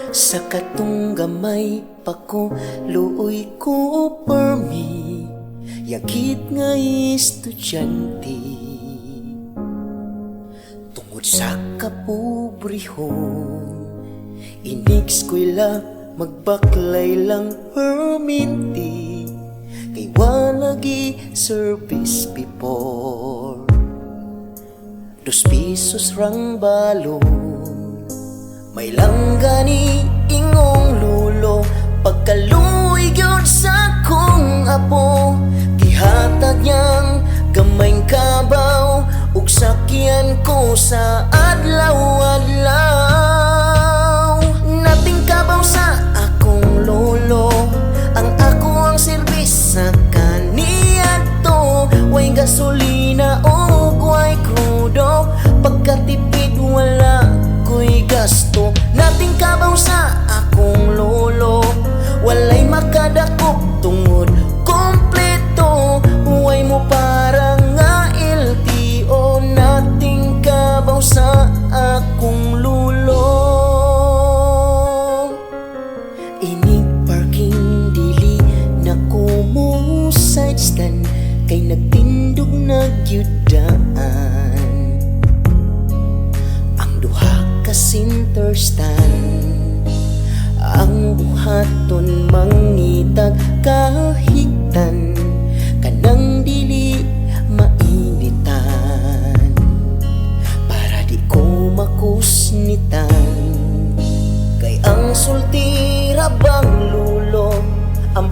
Sa katong gamay pa ko, luoy ko permi, yakit nga estudyante. Tungod sa kapobrehon, inig-eskwela, magbaklay lang perminti, kay walagi service before. 2 pesos rang balon, may langgani ingong lulo. Pagkaluoy gyud sa kong apo, gihatag niyang gamayng kabaw, ug sakyan ko sa adlaw-adlaw. Nating kabaw sa akong lolo, ang ako ang serbis sa kaniadto. Way gasolina o way krudo, pagkatipid wala ko'y gasto. Nating kabaw sa akong lolo, walay makadakop tungod kompleto. Way mo parang nga LTO, nating kabaw sa akong lolo. Inig parking dili na ko mo side stand, kay nagtindog nagyudaan ang duha ka center stand. Ang buhaton mangitag kahigtan, kanang dili mainitan, para di ko makusnitan. Kay ang sultira bang lulo, ang